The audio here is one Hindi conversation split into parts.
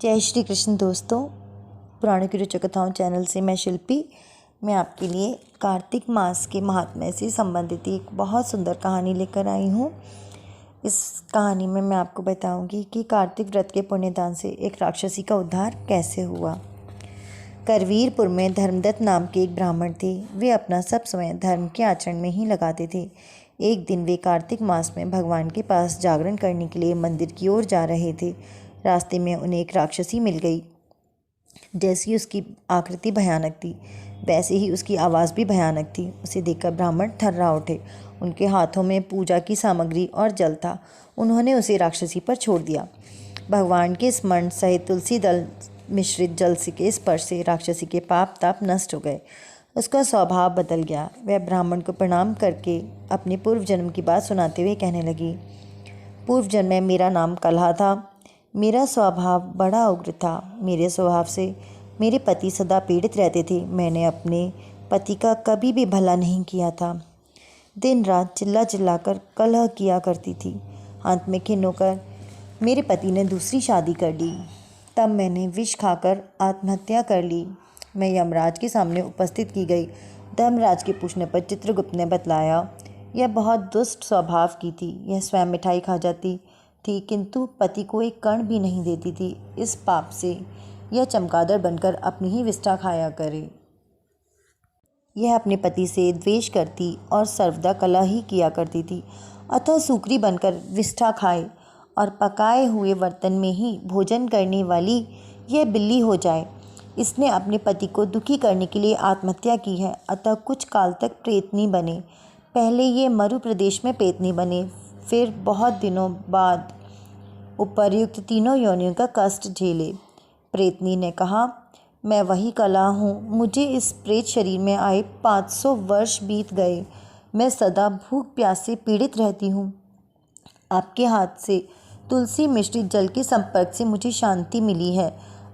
जय श्री कृष्ण दोस्तों, पुराणों की रुचि कथाओं चैनल से मैं शिल्पी। मैं आपके लिए कार्तिक मास के महात्म्य से संबंधित एक बहुत सुंदर कहानी लेकर आई हूँ। इस कहानी में मैं आपको बताऊंगी कि कार्तिक व्रत के पुण्यदान से एक राक्षसी का उद्धार कैसे हुआ। करवीरपुर में धर्मदत्त नाम के एक ब्राह्मण थे। वे अपना सब समय धर्म के आचरण में ही लगाते थे। एक दिन वे कार्तिक मास में भगवान के पास जागरण करने के लिए मंदिर की ओर जा रहे थे। रास्ते में उन्हें एक राक्षसी मिल गई। जैसी उसकी आकृति भयानक थी, वैसे ही उसकी आवाज़ भी भयानक थी। उसे देखकर ब्राह्मण थर्रा उठे। उनके हाथों में पूजा की सामग्री और जल था। उन्होंने उसे राक्षसी पर छोड़ दिया। भगवान के स्मरण सहित तुलसी दल मिश्रित जल के स्पर्श से राक्षसी के पाप ताप नष्ट हो गए। उसका स्वभाव बदल गया। वह ब्राह्मण को प्रणाम करके अपने पूर्व जन्म की बात सुनाते हुए कहने लगी। पूर्व जन्म में मेरा नाम कलहा था। मेरा स्वभाव बड़ा उग्र था। मेरे स्वभाव से मेरे पति सदा पीड़ित रहते थे। मैंने अपने पति का कभी भी भला नहीं किया था। दिन रात चिल्ला चिल्लाकर कलह किया करती थी। अंत में खिन्न होकर मेरे पति ने दूसरी शादी कर ली। तब मैंने विष खाकर आत्महत्या कर ली। मैं यमराज के सामने उपस्थित की गई। धर्मराज के पूछने पर चित्रगुप्त ने बतलाया, यह बहुत दुष्ट स्वभाव की थी। यह स्वयं मिठाई खा जाती थी, किंतु पति को एक कण भी नहीं देती थी। इस पाप से यह चमगादड़ बनकर अपनी ही विष्ठा खाया करे। यह अपने पति से द्वेष करती और सर्वदा कलह ही किया करती थी। अतः सूकरी बनकर विष्ठा खाए और पकाए हुए बर्तन में ही भोजन करने वाली यह बिल्ली हो जाए। इसने अपने पति को दुखी करने के लिए आत्महत्या की है। अतः कुछ काल तक प्रेतनी बने। पहले ये मरु प्रदेश में प्रेतनी बने, फिर बहुत दिनों बाद उपर्युक्त तीनों योनियों का कष्ट झेले। प्रेतनी ने कहा, मैं वही कला हूँ। मुझे इस प्रेत शरीर में आए 500 वर्ष बीत गए। मैं सदा भूख प्यास से पीड़ित रहती हूँ। आपके हाथ से तुलसी मिश्रित जल के संपर्क से मुझे शांति मिली है।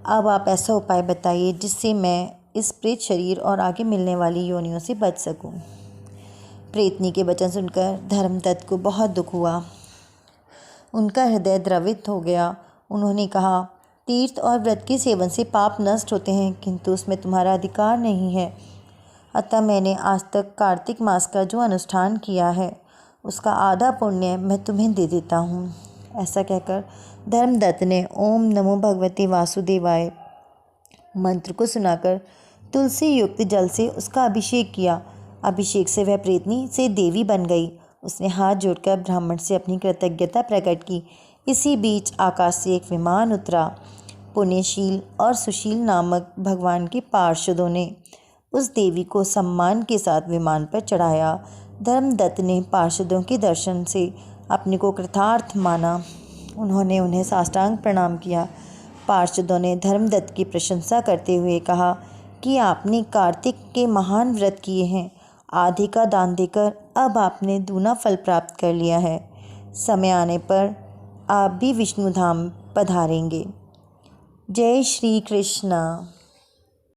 अब आप ऐसा उपाय बताइए जिससे मैं इस प्रेत शरीर और आगे मिलने वाली योनियों से बच सकूं। प्रेतनी के वचन सुनकर धर्मदत्त को बहुत दुख हुआ। उनका हृदय द्रवित हो गया। उन्होंने कहा, तीर्थ और व्रत के सेवन से पाप नष्ट होते हैं, किंतु उसमें तुम्हारा अधिकार नहीं है। अतः मैंने आज तक कार्तिक मास का जो अनुष्ठान किया है, उसका आधा पुण्य मैं तुम्हें दे देता हूँ। ऐसा कहकर धर्मदत्त ने ओम नमो भगवते वासुदेवाय मंत्र को सुनाकर तुलसी युक्त जल से उसका अभिषेक किया। अभिषेक से वह प्रेतनी से देवी बन गई। उसने हाथ जोड़कर ब्राह्मण से अपनी कृतज्ञता प्रकट की। इसी बीच आकाश से एक विमान उतरा। पुण्यशील और सुशील नामक भगवान के पार्षदों ने उस देवी को सम्मान के साथ विमान पर चढ़ाया। धर्मदत्त ने पार्षदों के दर्शन से अपने को कृतार्थ माना। उन्होंने उन्हें साष्टांग प्रणाम किया। पार्षदों ने धर्मदत्त की प्रशंसा करते हुए कहा कि आपने कार्तिक के महान व्रत किए हैं। आधे का दान देकर अब आपने दूना फल प्राप्त कर लिया है। समय आने पर आप भी विष्णु धाम पधारेंगे। जय श्री कृष्ण।